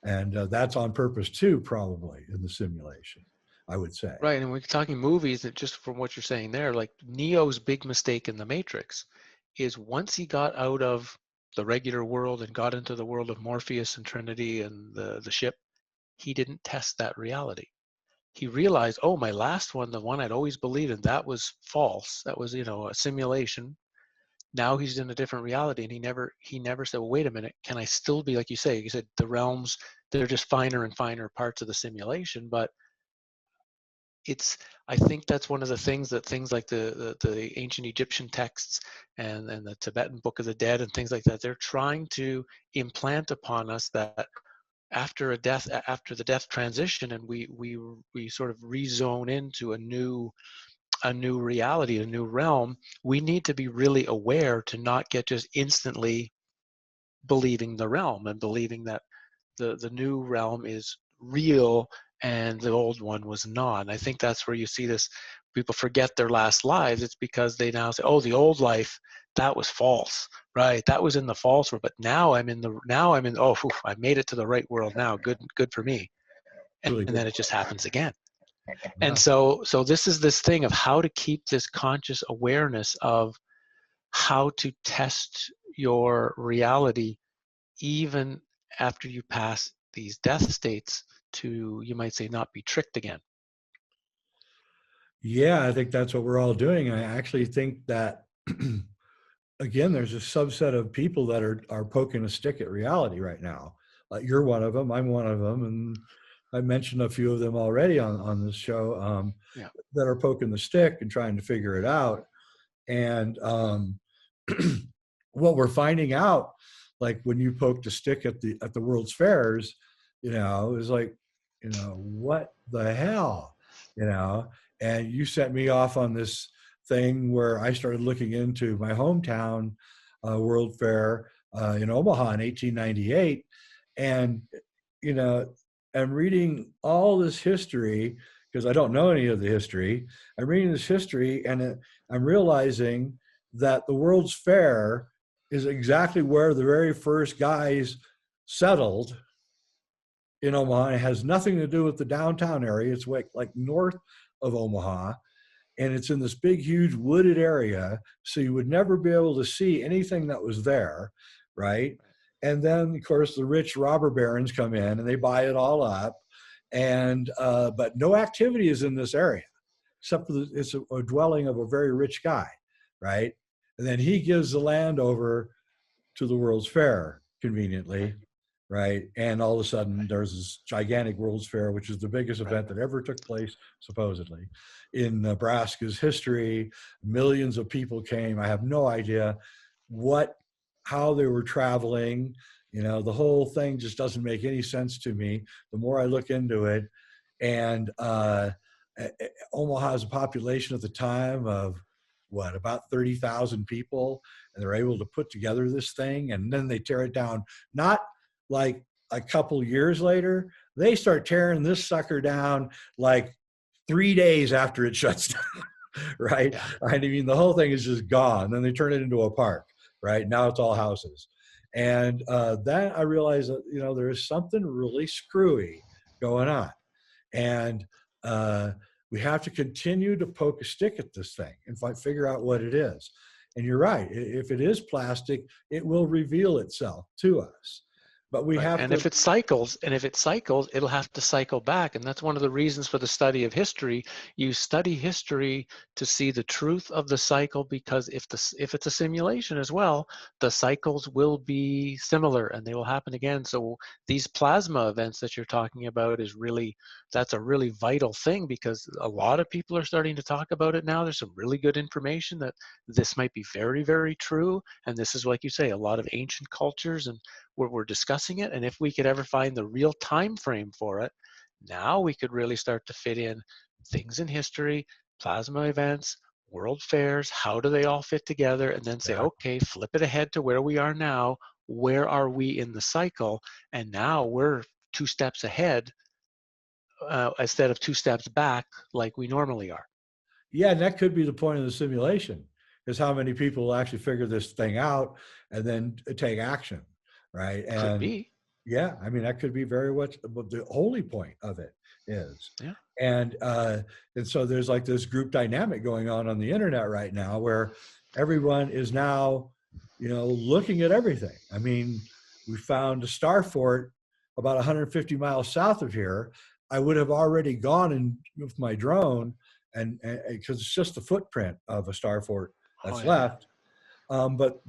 And that's on purpose too, probably, in the simulation, I would say. Right, and we're talking movies that just from what you're saying there, like Neo's big mistake in The Matrix is once he got out of the regular world and got into the world of Morpheus and Trinity and the ship, he didn't test that reality. He realized, oh, my last one, the one I'd always believed in, that was false. That was, a simulation. Now he's in a different reality, and he never said, well, wait a minute, can I still be, like you said, the realms, they're just finer and finer parts of the simulation, but it's I think that's one of the things that things like the ancient Egyptian texts and the Tibetan Book of the Dead and things like that, they're trying to implant upon us that after the death transition, and we sort of rezone into a new reality, a new realm, we need to be really aware to not get just instantly believing the realm and believing that the new realm is real and the old one was not. And I think that's where you see this, people forget their last lives. It's because they now say, oh, the old life, that was false, right? That was in the false world, but oh, phew, I made it to the right world now. Good for me. And Really good then it just point. happens again. And Yeah. so this is this thing of how to keep this conscious awareness of how to test your reality even after you pass these death states, to, you might say, not be tricked again. Yeah, I think that's what we're all doing. I actually think that, again, there's a subset of people that are poking a stick at reality right now. You're one of them. I'm one of them, and I mentioned a few of them already on this show, Yeah. that are poking the stick and trying to figure it out. And what we're finding out, like when you poked a stick at the World's Fairs, is like, what the hell, you know? And you sent me off on this thing where I started looking into my hometown World Fair in Omaha in 1898, and you know, I'm reading all this history because I don't know any of the history. I'm reading this history, and I'm realizing that the World's Fair is exactly where the very first guys settled in Omaha. It has nothing to do with the downtown area. It's like north of Omaha, and it's in this big, huge wooded area. So you would never be able to see anything that was there, right? And then, of course, the rich robber barons come in and they buy it all up, and but no activity is in this area except for it's a dwelling of a very rich guy, right? And then he gives the land over to the World's Fair conveniently, right? And all of a sudden, there's this gigantic World's Fair, which is the biggest Right. event that ever took place, supposedly, in Nebraska's history. Millions of people came. I have no idea how they were traveling. The whole thing just doesn't make any sense to me. The more I look into it, and Omaha has a population at the time of about 30,000 people, and they're able to put together this thing, and then they tear it down. Not like a couple years later, they start tearing this sucker down like 3 days after it shuts down. Right? Yeah. I mean, the whole thing is just gone. Then they turn it into a park. Right now, it's all houses, and then I realized that there's something really screwy going on, and we have to continue to poke a stick at this thing and figure out what it is. And you're right. If it is plastic, it will reveal itself to us. But we have and to. if it cycles, it'll have to cycle back. And that's one of the reasons for the study of history. You study history to see the truth of the cycle, because if it's a simulation as well, the cycles will be similar and they will happen again. So these plasma events that you're talking about that's a really vital thing, because a lot of people are starting to talk about it now. There's some really good information that this might be very, very true. And this is, like you say, a lot of ancient cultures, and we're discussing it. And if we could ever find the real time frame for it, now we could really start to fit in things in history, plasma events, world fairs. How do they all fit together? And then say, okay, flip it ahead to where we are now. Where are we in the cycle? And now we're 2 steps ahead instead of 2 steps back like we normally are. Yeah, and that could be the point of the simulation, is how many people will actually figure this thing out and then take action, right? Could And be. yeah, I mean, that could be very much what the holy point of it is. Yeah. And so there's like this group dynamic going on the internet right now, where everyone is now, looking at everything. I mean, we found a star fort about 150 miles south of here. I would have already gone and with my drone, and because it's just the footprint of a star fort that's left. But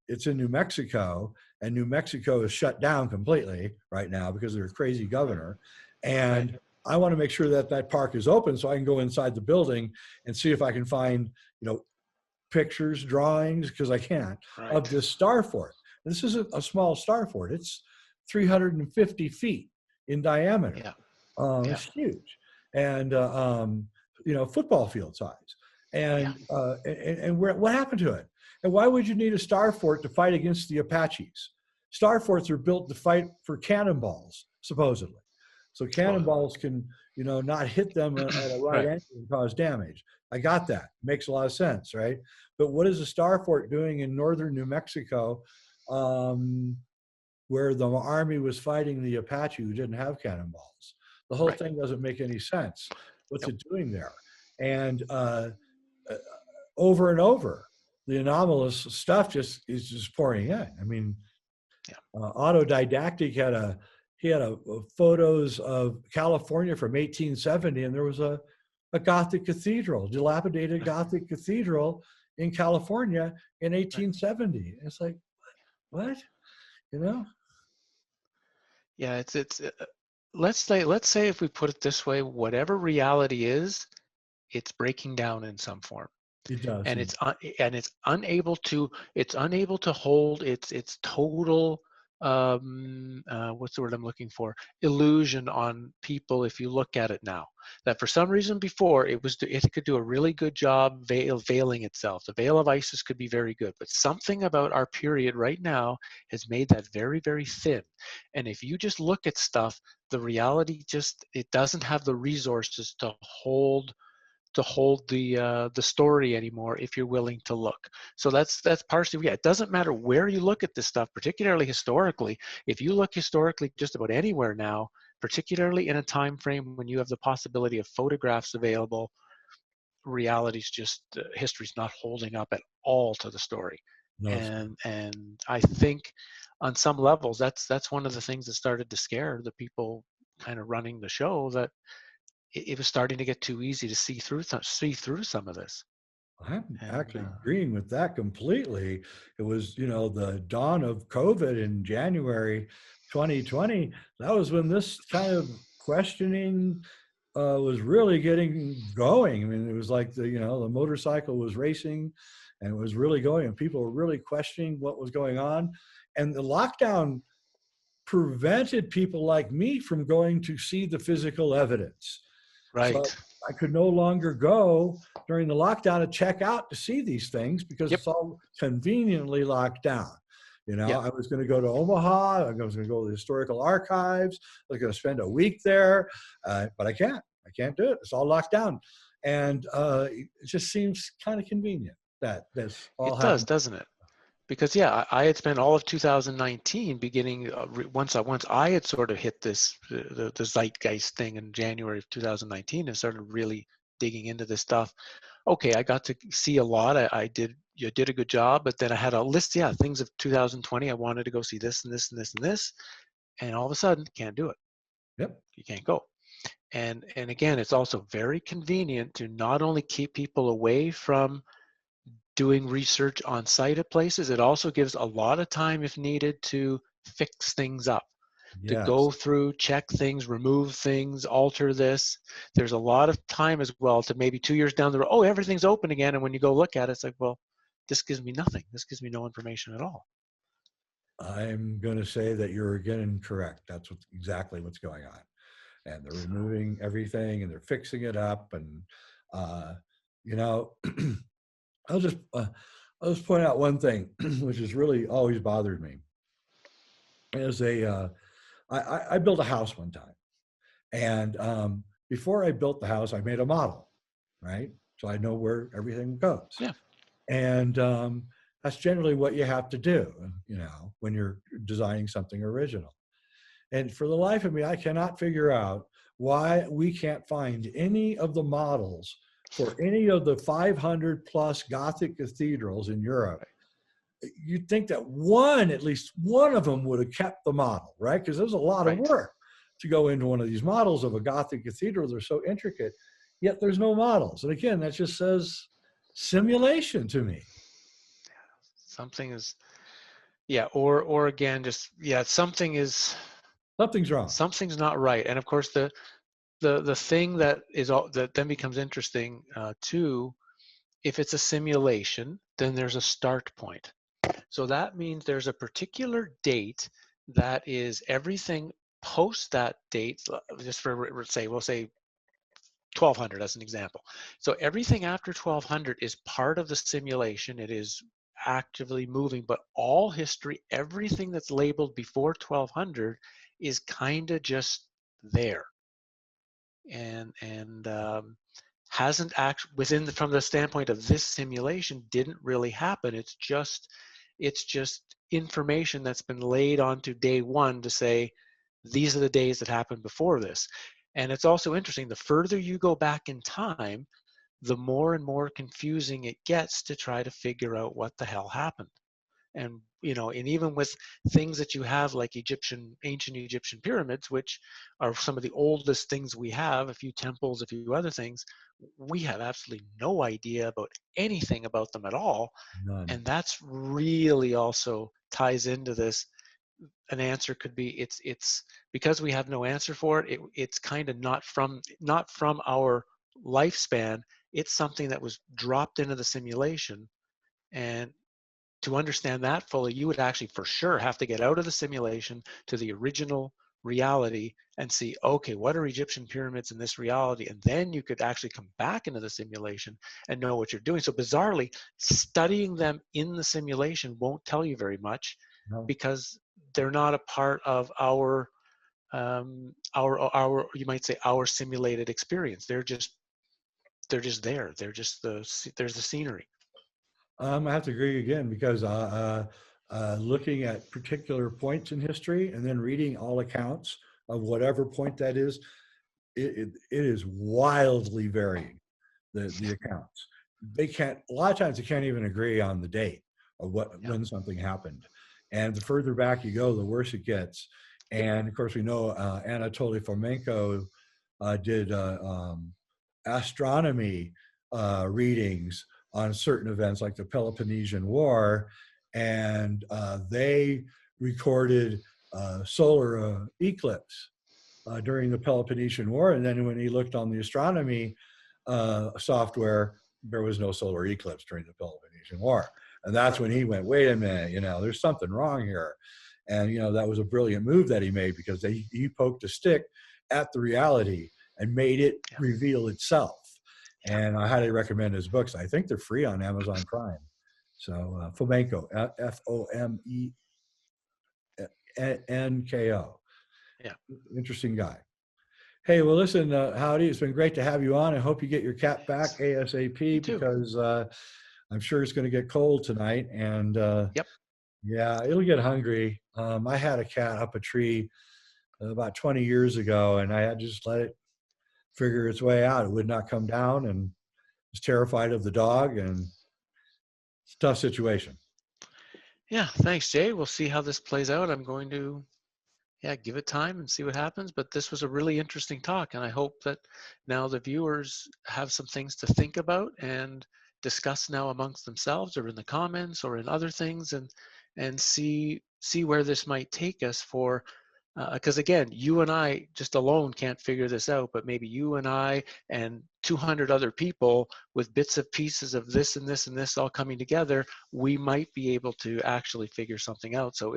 it's in New Mexico, and New Mexico is shut down completely right now because of their crazy governor. And I want to make sure that park is open so I can go inside the building and see if I can find, pictures, drawings, because I can't, of this star fort. This isn't a small star fort. It's 350 feet in diameter. It's huge. And, football field size. And what happened to it? And why would you need a star fort to fight against the Apaches? Star forts are built to fight for cannonballs, supposedly. So cannonballs can, not hit them at a right angle and cause damage. I got that. Makes a lot of sense, right? But what is a star fort doing in northern New Mexico, where the army was fighting the Apache who didn't have cannonballs? The whole thing doesn't make any sense. What's it doing there? And over and over, the anomalous stuff is just pouring in. I mean, Autodidactic had photos of California from 1870, and there was a Gothic cathedral, dilapidated Gothic cathedral in California in 1870. It's like, what? Yeah, let's say if we put it this way, whatever reality is, it's breaking down in some form. It does. And it's unable to hold its total what's the word I'm looking for, illusion on people. If you look at it now, that for some reason before it could do a really good job veiling itself. The veil of Isis could be very good, but something about our period right now has made that very, very thin. And if you just look at stuff, the reality it doesn't have the resources to hold the story anymore if you're willing to look. So that's partially, it doesn't matter where you look at this stuff, particularly historically. If you look historically just about anywhere now, particularly in a time frame when you have the possibility of photographs available, reality's history's not holding up at all to the story. No. And I think on some levels that's one of the things that started to scare the people kind of running the show, that it was starting to get too easy to see through some of this. I'm And actually agreeing with that completely. It was, the dawn of COVID in January 2020. That was when this kind of questioning was really getting going. I mean, it was like the motorcycle was racing and it was really going, and people were really questioning what was going on. And the lockdown prevented people like me from going to see the physical evidence. So right. I could no longer go during the lockdown to check out to see these things because Yep. it's all conveniently locked down. Yep. I was going to go to Omaha. I was going to go to the historical archives. I was going to spend a week there, but I can't. I can't do it. It's all locked down, and it just seems kind of convenient that this all It does, happened. doesn't it? Because yeah, I had spent all of 2019 beginning once I had sort of hit this the zeitgeist thing in January of 2019 and started really digging into this stuff. Okay, I got to see a lot. You did a good job, but then I had a list, yeah, things of 2020. I wanted to go see this and this and this and this, and all of a sudden, can't do it. Yep. You can't go. And again, it's also very convenient to not only keep people away from doing research on site at places, it also gives a lot of time if needed to fix things up, to Yes. go through, check things, remove things, alter this. There's a lot of time as well to maybe 2 years down the road, oh, everything's open again. And when you go look at it, it's like, well, this gives me nothing. This gives me no information at all. I'm going to say that you're again correct. That's exactly what's going on. And they're So, removing everything and they're fixing it up. And, you know, I'll just, I'll just point out one thing, which has really always bothered me. Is I built a house one time. And before I built the house, I made a model, right? So I know where everything goes. yeah, And that's generally what you have to do, when you're designing something original. And for the life of me, I cannot figure out why we can't find any of the models for any of the 500 plus Gothic cathedrals in Europe. You'd think that at least one of them would have kept the model, right? Because there's a lot of right. work to go into one of these models of a Gothic cathedral. They're so intricate, yet there's no models. And again, that just says simulation to me. Something is, yeah, or again, just, yeah, Something's wrong. something's not right. And of course, the thing that that then becomes interesting too, if it's a simulation, then there's a start point. So that means there's a particular date that is everything post that date, just for say, we'll say 1200 as an example. So everything after 1200 is part of the simulation. It is actively moving, but all history, everything that's labeled before 1200 is kind of just there. And hasn't actually from the standpoint of this simulation didn't really happen. It's just information that's been laid onto day one to say these are the days that happened before this. And it's also interesting, the further you go back in time, the more and more confusing it gets to try to figure out what the hell happened. And even with things that you have like ancient Egyptian pyramids, which are some of the oldest things we have, a few temples, a few other things, we have absolutely no idea about anything about them at all. None. And that's really also ties into this. An answer could be, it's because we have no answer for it, it's kind of not from our lifespan. It's something that was dropped into the simulation. And to understand that fully, you would actually for sure have to get out of the simulation to the original reality and see, okay, what are Egyptian pyramids in this reality? And then you could actually come back into the simulation and know what you're doing. So bizarrely, studying them in the simulation won't tell you very much, No. because they're not a part of our you might say our simulated experience. They're just there. There's the scenery. I have to agree again because looking at particular points in history and then reading all accounts of whatever point that is, it is wildly varying, the accounts. A lot of times they can't even agree on the date of Yeah. when something happened. And the further back you go, the worse it gets. Yep. And of course, we know Anatoly Fomenko did astronomy readings on certain events like the Peloponnesian War, and they recorded solar eclipse during the Peloponnesian War. And then when he looked on the astronomy software, there was no solar eclipse during the Peloponnesian War. And that's when he went, wait a minute, there's something wrong here. And, that was a brilliant move that he made, because he poked a stick at the reality and made it Yeah. reveal itself. And I highly recommend his books. I think they're free on Amazon Prime. So Fomenko, Fomenko. Yeah. Interesting guy. Hey, well, listen, Howdy, it's been great to have you on. I hope you get your cat back ASAP, because I'm sure it's going to get cold tonight. And Yep. yeah, it'll get hungry. I had a cat up a tree about 20 years ago, and I had to just let it figure its way out. It would not come down, and was terrified of the dog, and it's a tough situation. Yeah. Thanks, Jay. We'll see how this plays out. I'm going to give it time and see what happens. But this was a really interesting talk, and I hope that now the viewers have some things to think about and discuss now amongst themselves, or in the comments, or in other things, and see where this might take us. For because again, you and I just alone can't figure this out, but maybe you and I and 200 other people with bits of pieces of this and this and this all coming together, we might be able to actually figure something out. So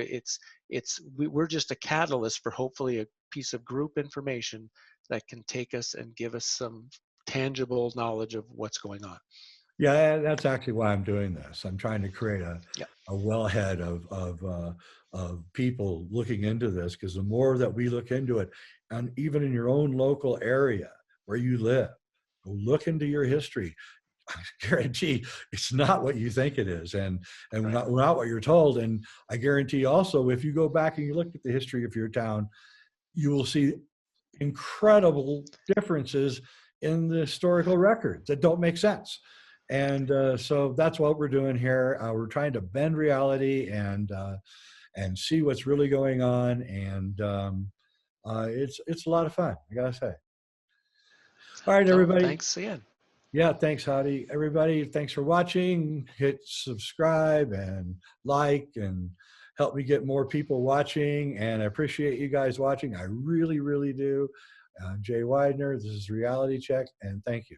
we're just a catalyst for hopefully a piece of group information that can take us and give us some tangible knowledge of what's going on. Yeah, that's actually why I'm doing this. I'm trying to create Yep. a wellhead of people looking into this, because the more that we look into it, and even in your own local area where you live, go look into your history. I guarantee it's not what you think it is, and Right. not what you're told. And I guarantee also, if you go back and you look at the history of your town, you will see incredible differences in the historical records that don't make sense. And so that's what we're doing here. We're trying to bend reality and see what's really going on. And it's a lot of fun, I gotta say. All right, So everybody. thanks again. Yeah, thanks, Howdy. Everybody, thanks for watching. Hit subscribe and like, and help me get more people watching. And I appreciate you guys watching. I really, really do. Jay Weidner, this is Reality Check, and thank you.